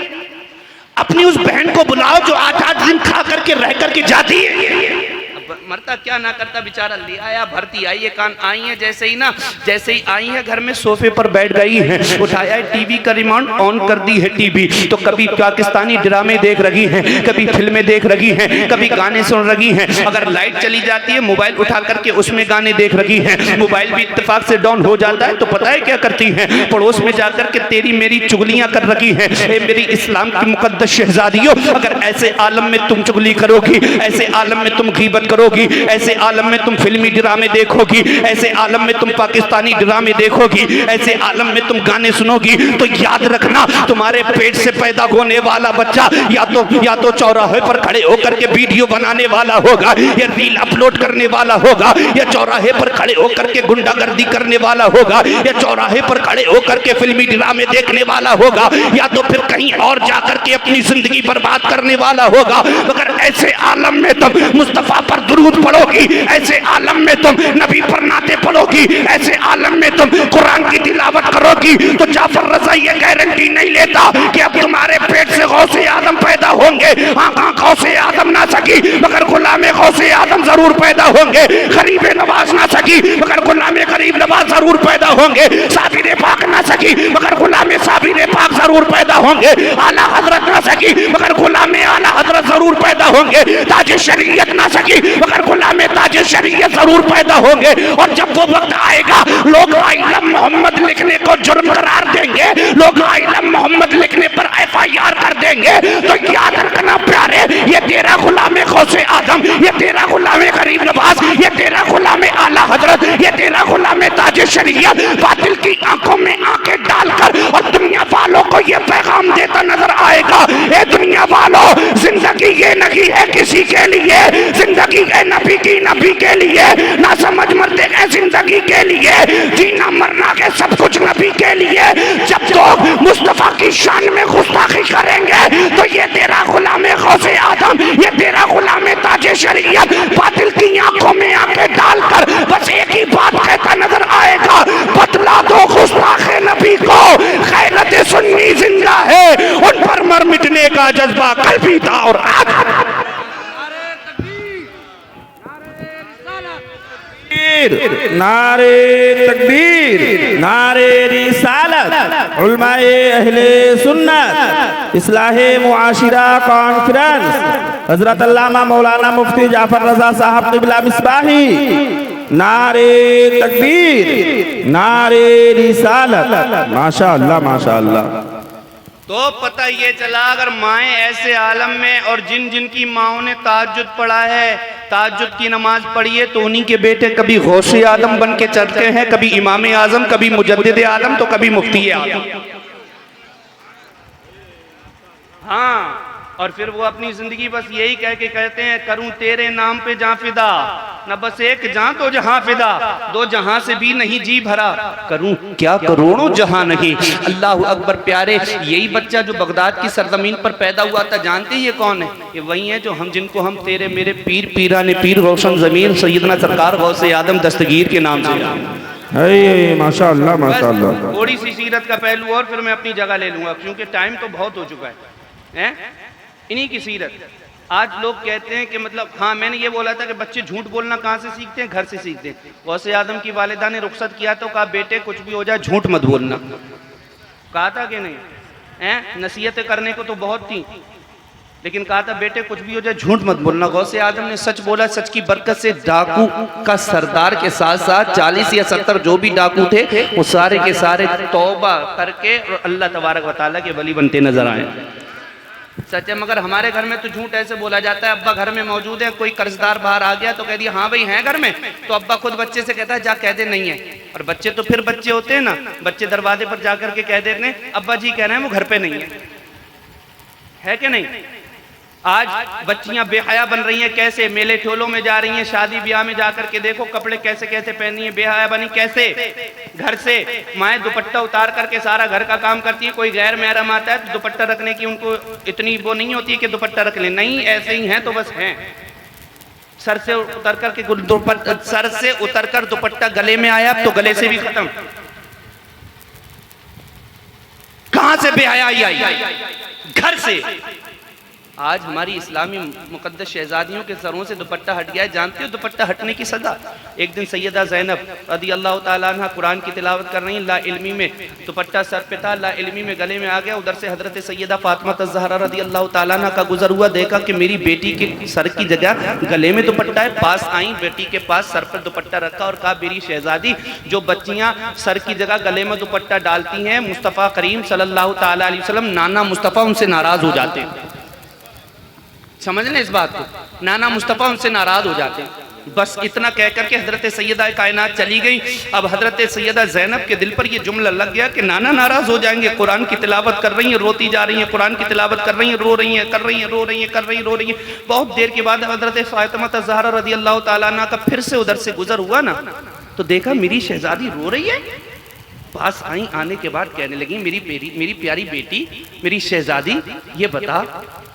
अपनी उस बहन को बुलाओ जो 8-8 दिन खा करके रह करके जाती है। मरता क्या ना करता बेचारा, ले आया भर्ती आई है, कान आई है, जैसे ही आई है घर में सोफे पर बैठ गई है, उठाया है टीवी का रिमोट ऑन कर दी है टीवी, तो कभी पाकिस्तानी ड्रामे देख रही हैं, कभी फिल्में देख रही हैं, कभी गाने सुन रही हैं। अगर लाइट चली जाती है मोबाइल उठा करके उसमें गाने देख रही हैं, मोबाइल भी इत्तेफाक से डाउन हो जाता है तो पता है क्या करती हैं, पड़ोस में जाकर के तेरी मेरी चुगलियां कर रही हैं। मेरी इस्लाम की मुकद्दस शहजादियों, अगर ऐसे आलम में तुम चुगली करोगी, ऐसे आलम में तुम गीबत करोगी, ऐसे आलम में तुम फिल्मी ड्रामे देखोगी, ऐसे आलम में तुम पाकिस्तानी ड्रामे देखोगी, ऐसे आलम में तुम गाने सुनोगी, तो याद रखना तुम्हारे पेट से पैदा होने वाला बच्चा या तो चौराहे पर खड़े होकर के वीडियो बनाने वाला होगा, या रील अपलोड करने वाला होगा, या चौराहे पर खड़े होकर के गुंडागर्दी करने वाला होगा, या चौराहे पर खड़े होकर के फिल्मी ड्रामे देखने वाला होगा, या तो फिर कहीं और जाकर के अपनी जिंदगी बर्बाद करने वाला होगा। मगर ऐसे आलम में तुम मुस्तफा पर दुरूद पढ़ोगी, ऐसे आलम में तुम नबी पर नाते पढ़ोगी, ऐसे आलम में तुम कुरान की तिलावत करोगी, तो जाफर रज़ा ये गारंटी नहीं लेता कि अब तुम्हारे पेट से गौसे आदम पैदा होंगे। हाँ गौसे आदम ना सकी मगर गुलामे गौसे आदम जरूर पैदा होंगे, गरीब नवाज ना सकी मगर गुलामे गरीब नवाज जरूर पैदा होंगे, साबिर पाक ना सकी मगर गुलामे साबिर पाक जरूर पैदा होंगे, आला हजरत ना सकी मगर गुलामे आला हजरत जरूर पैदा होंगे, ताज शरीयत ना सकी मगर गुलामे ताज शरीयत जरूर पैदा होंगे। और जब वो वक्त आएगा लोग आइलम मोहम्मद लिखने को जुर्म करार देंगे, लोग आइलम मोहम्मद लिखने पर FIR कर देंगे, तो याद रखना प्यारे, ये तेरा गुलामे गौसे आदम, ये तेरा गुलामे गरीब नवाज, ये तेरा गुलामे आला हजरत, ये तेरा गुलामे ताज शरीयत बातिल की आंखों में आंखें डालकर और दुनिया वालों को ये पैगाम देता नजर आएगा, ए दुनिया वालों जिंदगी ये नहीं है किसी के लिए, जिंदगी है नबी की नबी के लिए, ना समझ मरते हैं जिंदगी के लिए, जीना मरना के सब कुछ नबी के लिए। जब लोग मुस्तफा की शान में गुस्ताखी करेंगे तो ये तेरा गुलामे गौसे आदम, ये तेरा गुलामे ताजे शरीयत बातिल की आंखों में आंखें डालकर बस एक ही बात कहता नजर आएगा, बतला दो गुस्ताखे नबी को गैरत सुन्नी जिंदा है, उन पर मर मिटने का जज्बा कल भी था और आज। नारे तकबीर, नारे रिसालत, उलमाए अहले सुन्नत, इस्लाहे मुआशिरा कॉन्फ्रेंस, हजरत अल्लामा मौलाना मुफ्ती जाफर रजा साहब क़िबला मिसबाही, नारे तकबीर, नारे रिसालत, माशाअल्लाह माशाअल्लाह। तो पता ये चला अगर माएँ ऐसे आलम में और जिन जिन की माओं ने ताज्जुद पढ़ा है, ताज्जुद की नमाज पढ़ी है, तो उन्हीं के बेटे कभी गौसे आदम बन के चलते हैं, कभी इमाम आजम, कभी मुजद्दिद आलम, तो कभी मुफ्ती आलम। हाँ, और फिर वो अपनी जिंदगी बस यही कह के कहते हैं करूं तेरे नाम पे जहां फिदा, न बस एक जहां तो जहां फिदा, दो जहां से भी नहीं जी भरा, करूं क्या करोड़ों जहां नहीं। अल्लाह अकबर प्यारे, यही बच्चा जो बगदाद की सरजमीन पर पैदा हुआ था, जानते हैं ये कौन है? ये वही है जो जिनको हम तेरे मेरे पीर पीराने पीर रोशन जमीर सैयदना सरकार गौसे आदम दस्तगीर के नाम से। माशाअल्लाह माशाअल्लाह। थोड़ी सी सीरत का पहलू और फिर मैं अपनी जगह ले लूंगा क्योंकि टाइम तो बहुत हो चुका है। इन्हीं की सीरत। आज लोग कहते हैं कि मतलब हाँ मैंने ये बोला था कि बच्चे झूठ बोलना कहाँ से सीखते हैं? घर से सीखते हैं। गौसे आदम की वालिदा ने रुखसत किया तो कहा बेटे कुछ भी हो जाए झूठ मत बोलना, कहा था कि नहीं? हैं, नसीहतें करने को तो बहुत थी, लेकिन कहा था बेटे कुछ भी हो जाए झूठ मत बोलना। गौसे आजम ने सच बोला, सच की बरकत से डाकू का सरदार के साथ साथ 40 या 70 जो भी डाकू थे वो सारे के सारे तौबा करके और अल्लाह तबारक व तआला के वली बनते नजर आए। सच है, मगर हमारे घर में तो झूठ ऐसे बोला जाता है, अब्बा घर में मौजूद है, कोई कर्जदार बाहर आ गया तो कह दिया हाँ भाई हैं घर में, तो अब्बा खुद बच्चे से कहता है जा कह दे नहीं है, और बच्चे तो फिर बच्चे होते हैं ना, बच्चे दरवाजे पर जाकर के कह देते हैं अब्बा जी कह रहे हैं वो घर पे नहीं है कि नहीं। आज बच्चियां बेहया बन रही हैं, कैसे मेले ठोलों में जा रही हैं, शादी ब्याह में जाकर के देखो कपड़े कैसे कैसे पहनी है, बेहया बनी कैसे। घर से माए दुपट्टा उतार करके सारा घर का काम करती है, कोई गैर महरम आता है तो दुपट्टा रखने की उनको इतनी वो नहीं होती है कि दुपट्टा रख ले, नहीं ऐसे ही हैं तो बस हैं। सर से उतर कर दुपट्टा गले में आया तो गले से भी खत्म। कहां से बेहयाई आई? घर से। आज हमारी इस्लामी मुकद्दस शहजादियों के सरों से दुपट्टा हट गया है। जानते हो दुपट्टा हटने की सजा? एक दिन सैयदा ज़ैनब रज़ी अल्लाह ताला अन्हा कुरान की तिलावत कर रही हैं, ला इल्मी में दुपट्टा सर पे था, ला इल्मी में गले में आ गया। उधर से हजरत सैयदा फातिमा ज़हरा रज़ी अल्लाह ताला अन्हा का गुजर हुआ, देखा कि मेरी बेटी के सर की जगह गले में दुपट्टा है। पास आई, बेटी के पास सर पर दुपट्टा रखा और कहा मेरी शहजादी जो बच्चियां सर की जगह गले में दुपट्टा डालती हैं, मुस्तफ़ा करीम सल्लल्लाहु ताला अलैहि वसल्लम नाना मुस्तफ़ा उनसे नाराज हो जाते हैं। समझ लें इस बात को, नाना मुस्तफ़ा उनसे नाराज हो जाते हैं। बस इतना कह करके हजरत सैयदा कायनात चली गई। अब हजरत सैयदा ज़ैनब के दिल पर यह जुमला लग गया कि नाना नाराज हो जाएंगे। कुरान की तिलावत कर रही हैं, रोती जा रही हैं, कुरान की तिलावत कर रही हैं, रो रही हैं, कर रही हैं, रो रही हैं, कर रही, रो रही हैं। बहुत देर के बाद हजरत फातिमा ज़हरा रज़ी अल्लाह ताला अन्हा का फिर से उधर से गुजर हुआ ना, तो देखा मेरी शहजादी रो रही है। पास आई, आने के बाद कहने लगी मेरी प्यारी बेटी, मेरी शहजादी ये बता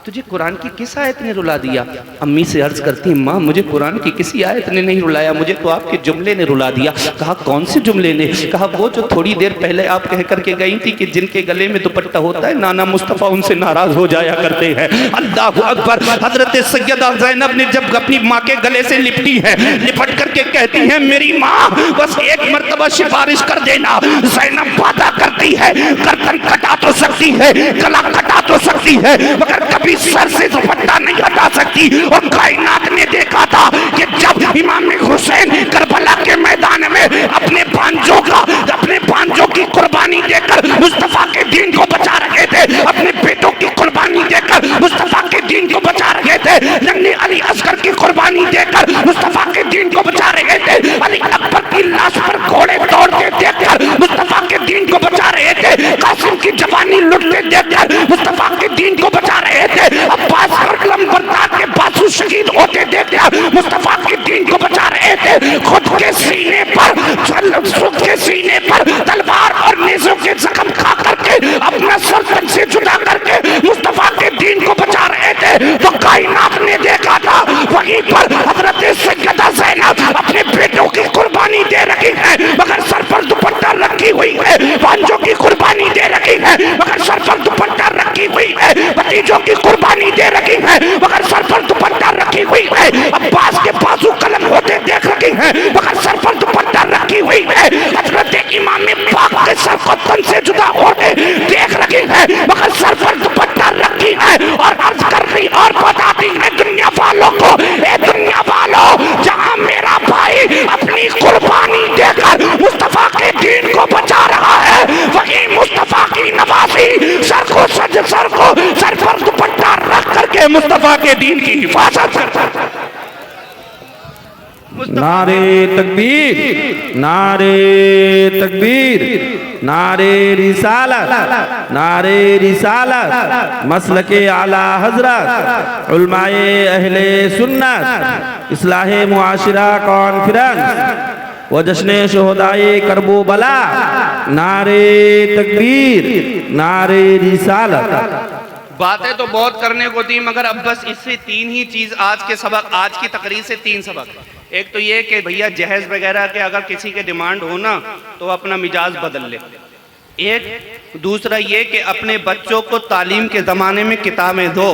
तुझे कुरान की किस आयत ने रुला दिया? अम्मी से अर्ज करती माँ मुझे कुरान की किसी आयत ने नहीं रुलाया, मुझे तो आपके जुमले ने रुला दिया। कहा कौन से जुमले ने? कहा वो जो थोड़ी देर पहले आप कह करके गई थी कि जिनके गले में दुपट्टा होता है नाना मुस्तफ़ा उनसे नाराज हो जाया करते हैं। अल्लाहु अकबर। हजरत सैयदा ज़ैनब ने जब अपनी माँ के गले से लिपटी है, लिपट करके कहती है मेरी माँ बस एक मर्तबा सिफारिश कर देना। ज़ैनब वादा करती है गर्दन कटा तो सकती है, गला कटा तो सकती है, मगर कभी सर से दुपट्टा नहीं हटा सकती। और कायनात ने देखा था कि जब इमाम हुसैन करबला के मैदान में अपने भांजों की कुर्बानी देकर मुस्तफा के दीन को बचा रहे थे, अपने बेटों की कुर्बानी देकर मुस्तफा के दीन को बचा रहे थे, नन्ही अली असगर की कुर्बानी देकर मुस्तफा के दीन को बचा रहे थे, अली अकबर की लाश पर घोड़े दौड़ते देखकर मुस्तफा के दीन को बचा रहे थे, कासिम की जवानी लुटते देखकर मुस्तफा के दीन को बचा रहे थे, अब्बास बरदार के बाजू शहीद होते देखकर मुस्तफा के दीन को बचा रहे थे। खुद के सीने पर तलवार और नेज़ों के जख्म खा करके अपना सर से जुदा करके मुस्तफा के दीन को बचा रहे थे। तो कायनात ने देखा था वहीं पर हजरत सैयदा ज़ैनब अपने बेटों की कुर्बानी दे रही है, मगर सर पर दुपट्टा रखी हुई है, भांजों की कुर्बानी दे रही है, मगर सर पर दुपट्टा रखी हुई है, भतीजों की कुर्बानी दे रखी है, मगर सर पर दुपट्टा रखी हुई है, अब्बास के बाजू कलम होते देख रखी है, मगर सर पर दुपट्टा रखी हुई है, हजरत इमाम पाक के सर को तन से जुदा होते देख रखी है, मगर सर पर दुपट्टा रखी है। और अर्ज कर रही और बताती है दुनिया वालों को, ए दुनिया वालों जहां मेरा भाई अपनी कुर्बानी देकर मुस्तफा के दीन को बचा रहा है, वहीं मुस्तफा की नवाजी सर पर दुपट्टा रख करके मुस्तफा के दीन की हिफाजत करता है। नारे तकबीर, नारे तकबीर, नारे रिसालत, नारे रिसालत, मसलके आला हजरत, उलमाए अहले सुन्नत, इस्लाहे मुआशिरा कॉन्फ्रेंस व जश्न शोहदाए करबला। नारे तकबीर, नारे रिसालत। बातें तो बहुत करने को थी, मगर अब बस इससे 3 ही चीज आज के सबक, आज की तकरीर से 3 सबक। एक तो ये कि भैया जहेज वगैरह के अगर किसी के डिमांड हो ना तो अपना मिजाज बदल ले। एक दूसरा ये कि अपने बच्चों को तालीम के ज़माने में किताबें दो।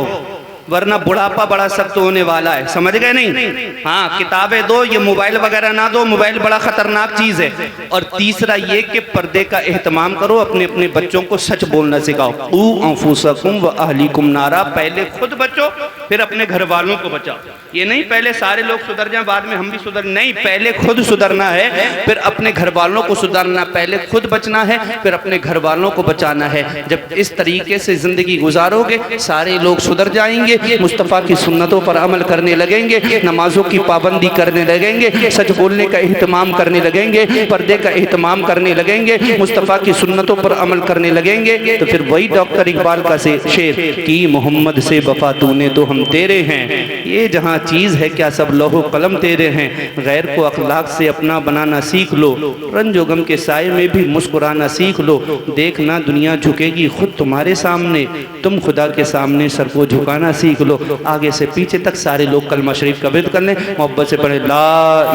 वरना बुढ़ापा बड़ा सख्त होने वाला है, समझ गए नहीं? हाँ, किताबें दो, ये मोबाइल वगैरह ना दो, मोबाइल बड़ा खतरनाक चीज है। और तीसरा ये कि पर्दे का एहतमाम करो, अपने अपने बच्चों को सच बोलना सिखाओ। क़ू अंफुसकुम व अहलीकुम नारा, पहले खुद बचो फिर अपने घर वालों को बचाओ। ये नहीं पहले सारे लोग सुधर जाएं बाद में हम भी सुधर, नहीं, पहले खुद सुधरना है फिर अपने घर वालों को सुधारना, पहले खुद बचना है फिर अपने घर वालों को बचाना है। जब इस तरीके से जिंदगी गुजारोगे सारे लोग सुधर जाएंगे, मुस्तफ़ा की सुन्नतों पर अमल करने लगेंगे, नमाजों की पाबंदी करने लगेंगे, सच बोलने का एहतमाम करने लगेंगे, पर्दे का एहतमाम करने लगेंगे, मुस्तफ़ा की सुन्नतों पर अमल करने लगेंगे। तो फिर वही डॉक्टर इकबाल का शेर कि मोहम्मद से वफा तूने तो हम तेरे हैं, ये जहाँ चीज़ है क्या सब लौहो कलम तेरे हैं। गैर को अखलाक से अपना बनाना सीख लो, रंजो गम के साए में भी मुस्कुराना सीख लो। देखना दुनिया झुकेगी खुद तुम्हारे सामने, तुम खुदा के सामने सर को झुकाना सीख लो। आगे से पीछे तक सारे लोग कलमा शरीफ का विद कर लें, मोहब्बत से पढ़े ला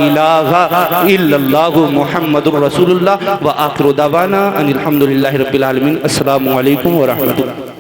इलाहा इल्लल्लाहु मुहम्मदुर रसूलुल्लाह व आखिरु दावाना अनिल हम्दुलिल्लाहि रब्बिल आलमीन। अस्सलामु अलैकुम व रहमतुल्लाह।